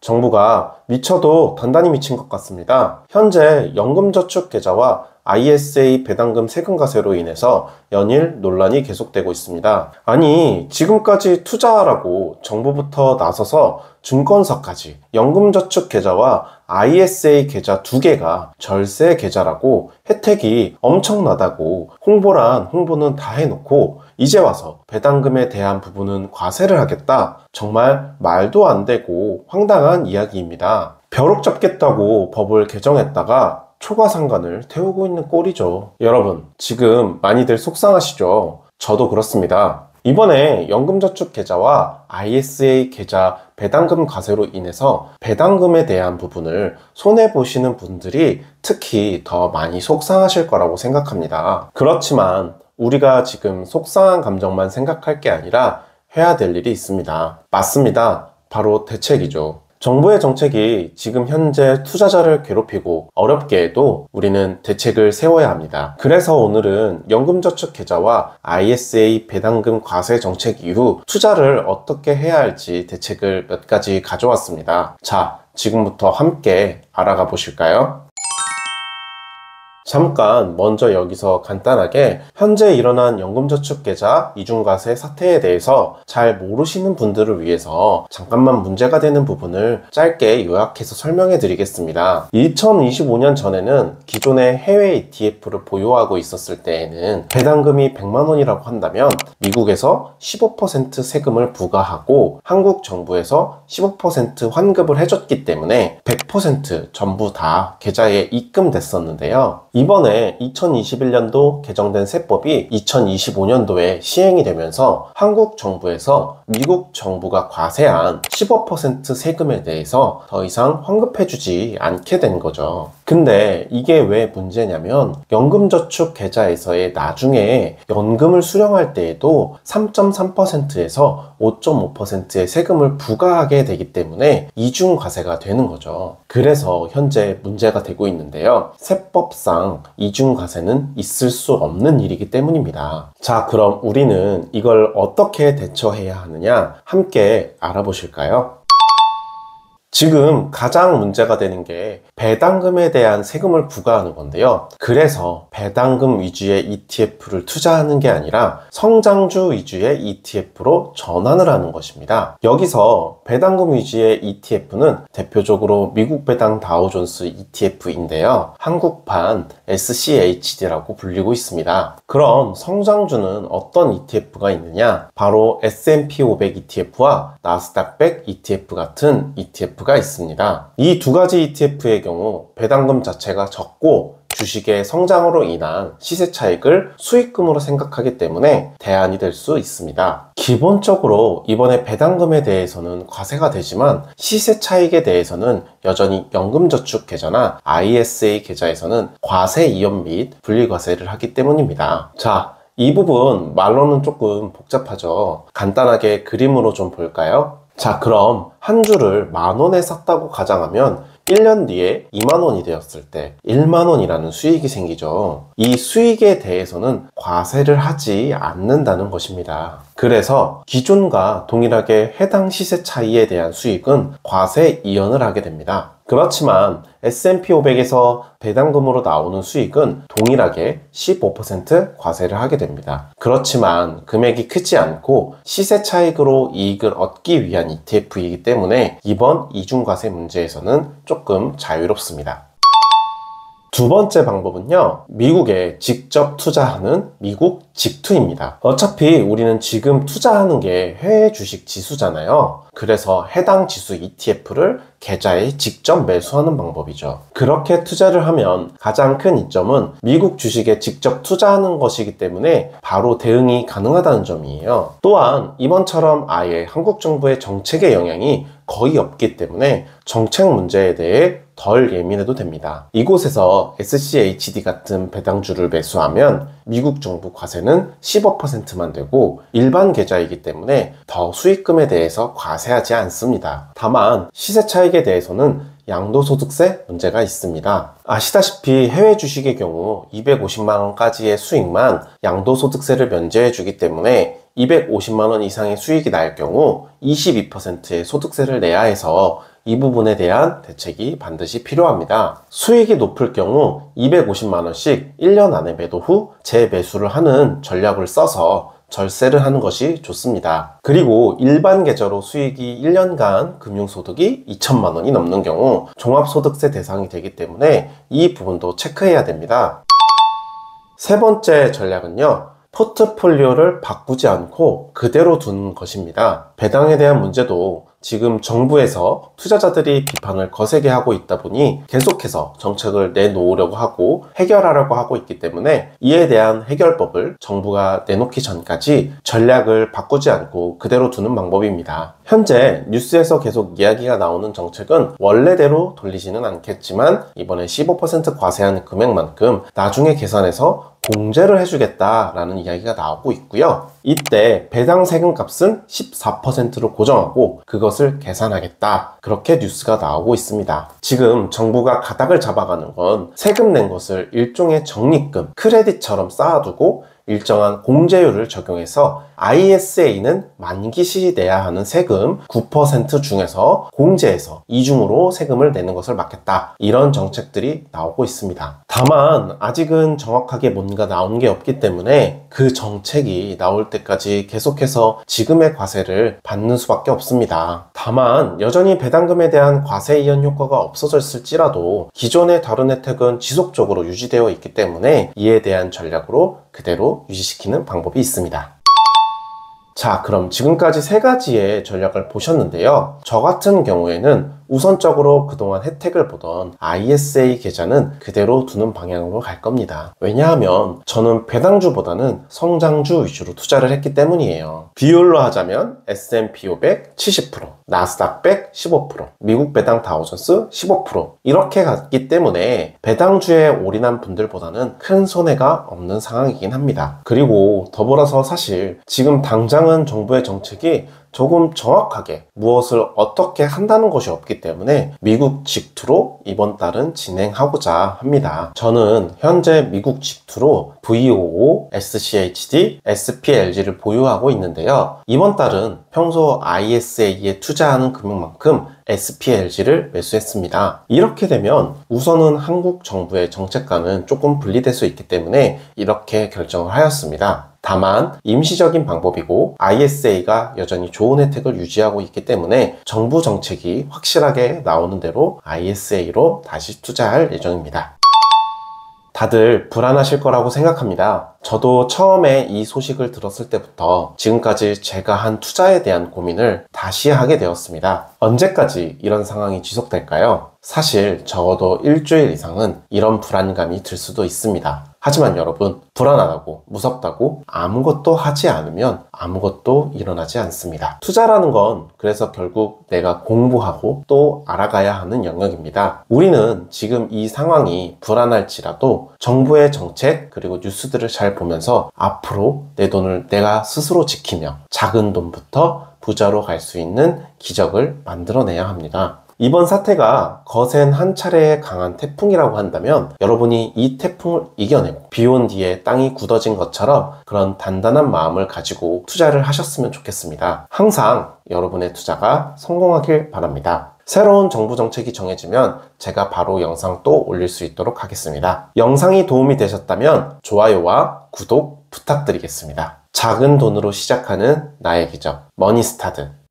정부가 미쳐도 단단히 미친 것 같습니다. 현재 연금저축계좌와 ISA 배당금 세금 과세로 인해서 연일 논란이 계속되고 있습니다. 아니, 지금까지 투자하라고 정부부터 나서서 증권사까지 연금저축계좌와 ISA 계좌 두 개가 절세 계좌라고 혜택이 엄청나다고 홍보란 홍보는 다 해놓고 이제 와서 배당금에 대한 부분은 과세를 하겠다. 정말 말도 안 되고 황당한 이야기입니다. 벼룩 잡겠다고 법을 개정했다가 초과상관을 태우고 있는 꼴이죠. 여러분, 지금 많이들 속상하시죠? 저도 그렇습니다. 이번에 연금저축계좌와 ISA 계좌 배당금 과세로 인해서 배당금에 대한 부분을 손해보시는 분들이 특히 더 많이 속상하실 거라고 생각합니다. 그렇지만 우리가 지금 속상한 감정만 생각할 게 아니라 해야 될 일이 있습니다. 맞습니다. 바로 대책이죠. 정부의 정책이 지금 현재 투자자를 괴롭히고 어렵게 해도 우리는 대책을 세워야 합니다. 그래서 오늘은 연금저축계좌와 ISA 배당금 과세 정책 이후 투자를 어떻게 해야 할지 대책을 몇 가지 가져왔습니다. 자, 지금부터 함께 알아가 보실까요? 잠깐 먼저 여기서 간단하게 현재 일어난 연금저축계좌 이중과세 사태에 대해서 잘 모르시는 분들을 위해서 잠깐만 문제가 되는 부분을 짧게 요약해서 설명해 드리겠습니다. 2025년 전에는 기존의 해외 ETF를 보유하고 있었을 때에는 배당금이 100만 원이라고 한다면 미국에서 15% 세금을 부과하고 한국 정부에서 15% 환급을 해줬기 때문에 100% 전부 다 계좌에 입금됐었는데요. 이번에 2021년도 개정된 세법이 2025년도에 시행이 되면서 한국 정부에서 미국 정부가 과세한 15% 세금에 대해서 더 이상 환급해주지 않게 된 거죠. 근데 이게 왜 문제냐면 연금저축 계좌에서의 나중에 연금을 수령할 때에도 3.3%에서 5.5%의 세금을 부과하게 되기 때문에 이중과세가 되는 거죠. 그래서 현재 문제가 되고 있는데요. 세법상 이중과세는 있을 수 없는 일이기 때문입니다. 자, 그럼 우리는 이걸 어떻게 대처해야 하느냐 함께 알아보실까요? 지금 가장 문제가 되는 게 배당금에 대한 세금을 부과하는 건데요. 그래서 배당금 위주의 ETF를 투자하는 게 아니라 성장주 위주의 ETF로 전환을 하는 것입니다. 여기서 배당금 위주의 ETF는 대표적으로 미국 배당 다우존스 ETF인데요. 한국판 SCHD라고 불리고 있습니다. 그럼 성장주는 어떤 ETF가 있느냐? 바로 S&P 500 ETF와 나스닥 100 ETF 같은 ETF가 있습니다. 이 두 가지 ETF의 경우 배당금 자체가 적고 주식의 성장으로 인한 시세 차익을 수익금으로 생각하기 때문에 대안이 될 수 있습니다. 기본적으로 이번에 배당금에 대해서는 과세가 되지만 시세 차익에 대해서는 여전히 연금저축 계좌나 ISA 계좌에서는 과세 이연 및 분리과세를 하기 때문입니다. 자, 이 부분 말로는 조금 복잡하죠. 간단하게 그림으로 좀 볼까요? 자, 그럼 한 주를 10,000원에 샀다고 가정하면 1년 뒤에 20,000원이 되었을 때 10,000원이라는 수익이 생기죠. 이 수익에 대해서는 과세를 하지 않는다는 것입니다. 그래서 기존과 동일하게 해당 시세 차이에 대한 수익은 과세 이연을 하게 됩니다. 그렇지만 S&P 500에서 배당금으로 나오는 수익은 동일하게 15% 과세를 하게 됩니다. 그렇지만 금액이 크지 않고 시세 차익으로 이익을 얻기 위한 ETF이기 때문에 이번 이중과세 문제에서는 조금 자유롭습니다. 두 번째 방법은요, 미국에 직접 투자하는 미국 직투입니다. 어차피 우리는 지금 투자하는 게 해외 주식 지수잖아요. 그래서 해당 지수 ETF를 계좌에 직접 매수하는 방법이죠. 그렇게 투자를 하면 가장 큰 이점은 미국 주식에 직접 투자하는 것이기 때문에 바로 대응이 가능하다는 점이에요. 또한 이번처럼 아예 한국 정부의 정책의 영향이 거의 없기 때문에 정책 문제에 대해 덜 예민해도 됩니다. 이곳에서 SCHD 같은 배당주를 매수하면 미국 정부 과세는 15%만 되고 일반 계좌이기 때문에 더 수익금에 대해서 과세하지 않습니다. 다만 시세 차익에 대해서는 양도소득세 문제가 있습니다. 아시다시피 해외 주식의 경우 250만 원까지의 수익만 양도소득세를 면제해 주기 때문에 250만 원 이상의 수익이 날 경우 22%의 소득세를 내야 해서 이 부분에 대한 대책이 반드시 필요합니다. 수익이 높을 경우 250만 원씩 1년 안에 매도 후 재매수를 하는 전략을 써서 절세를 하는 것이 좋습니다. 그리고 일반 계좌로 수익이 1년간 금융소득이 2천만 원이 넘는 경우 종합소득세 대상이 되기 때문에 이 부분도 체크해야 됩니다. 세 번째 전략은요, 포트폴리오를 바꾸지 않고 그대로 두는 것입니다. 배당에 대한 문제도 지금 정부에서 투자자들이 비판을 거세게 하고 있다 보니 계속해서 정책을 내놓으려고 하고 해결하려고 하고 있기 때문에 이에 대한 해결법을 정부가 내놓기 전까지 전략을 바꾸지 않고 그대로 두는 방법입니다. 현재 뉴스에서 계속 이야기가 나오는 정책은 원래대로 돌리지는 않겠지만 이번에 15% 과세한 금액만큼 나중에 계산해서 공제를 해주겠다라는 이야기가 나오고 있고요. 이때 배당 세금 값은 14%로 고정하고 그것을 계산하겠다, 그렇게 뉴스가 나오고 있습니다. 지금 정부가 가닥을 잡아가는 건 세금 낸 것을 일종의 적립금, 크레딧처럼 쌓아두고 일정한 공제율을 적용해서 ISA는 만기 시 내야 하는 세금 9% 중에서 공제해서 이중으로 세금을 내는 것을 막겠다, 이런 정책들이 나오고 있습니다. 다만 아직은 정확하게 뭔가 나온 게 없기 때문에 그 정책이 나올 때까지 계속해서 지금의 과세를 받는 수밖에 없습니다. 다만 여전히 배당금에 대한 과세 이연 효과가 없어졌을지라도 기존의 다른 혜택은 지속적으로 유지되어 있기 때문에 이에 대한 전략으로 그대로 유지시키는 방법이 있습니다. 자, 그럼 지금까지 세 가지의 전략을 보셨는데요. 저 같은 경우에는 우선적으로 그동안 혜택을 보던 ISA 계좌는 그대로 두는 방향으로 갈 겁니다. 왜냐하면 저는 배당주보다는 성장주 위주로 투자를 했기 때문이에요. 비율로 하자면 S&P 500 70%, 나스닥 100 15%, 미국 배당 다우존스 15% 이렇게 갔기 때문에 배당주에 올인한 분들보다는 큰 손해가 없는 상황이긴 합니다. 그리고 더불어서 사실 지금 당장은 정부의 정책이 조금 정확하게 무엇을 어떻게 한다는 것이 없기 때문에 미국 직투로 이번 달은 진행하고자 합니다. 저는 현재 미국 직투로 VOO, SCHD, SPLG를 보유하고 있는데요. 이번 달은 평소 ISA에 투자하는 금액만큼 SPLG를 매수했습니다. 이렇게 되면 우선은 한국 정부의 정책과는 조금 분리될 수 있기 때문에 이렇게 결정을 하였습니다. 다만 임시적인 방법이고 ISA가 여전히 좋은 혜택을 유지하고 있기 때문에 정부 정책이 확실하게 나오는 대로 ISA로 다시 투자할 예정입니다. 다들 불안하실 거라고 생각합니다. 저도 처음에 이 소식을 들었을 때부터 지금까지 제가 한 투자에 대한 고민을 다시 하게 되었습니다. 언제까지 이런 상황이 지속될까요? 사실 적어도 일주일 이상은 이런 불안감이 들 수도 있습니다. 하지만 여러분, 불안하다고 무섭다고 아무것도 하지 않으면 아무것도 일어나지 않습니다. 투자라는 건 그래서 결국 내가 공부하고 또 알아가야 하는 영역입니다. 우리는 지금 이 상황이 불안할지라도 정부의 정책 그리고 뉴스들을 잘 보면서 앞으로 내 돈을 내가 스스로 지키며 작은 돈부터 부자로 갈 수 있는 기적을 만들어내야 합니다. 이번 사태가 거센 한 차례의 강한 태풍이라고 한다면 여러분이 이 태풍을 이겨내고 비 온 뒤에 땅이 굳어진 것처럼 그런 단단한 마음을 가지고 투자를 하셨으면 좋겠습니다. 항상 여러분의 투자가 성공하길 바랍니다. 새로운 정부 정책이 정해지면 제가 바로 영상 또 올릴 수 있도록 하겠습니다. 영상이 도움이 되셨다면 좋아요와 구독 부탁드리겠습니다. 작은 돈으로 시작하는 나의 기적, 머니스타드.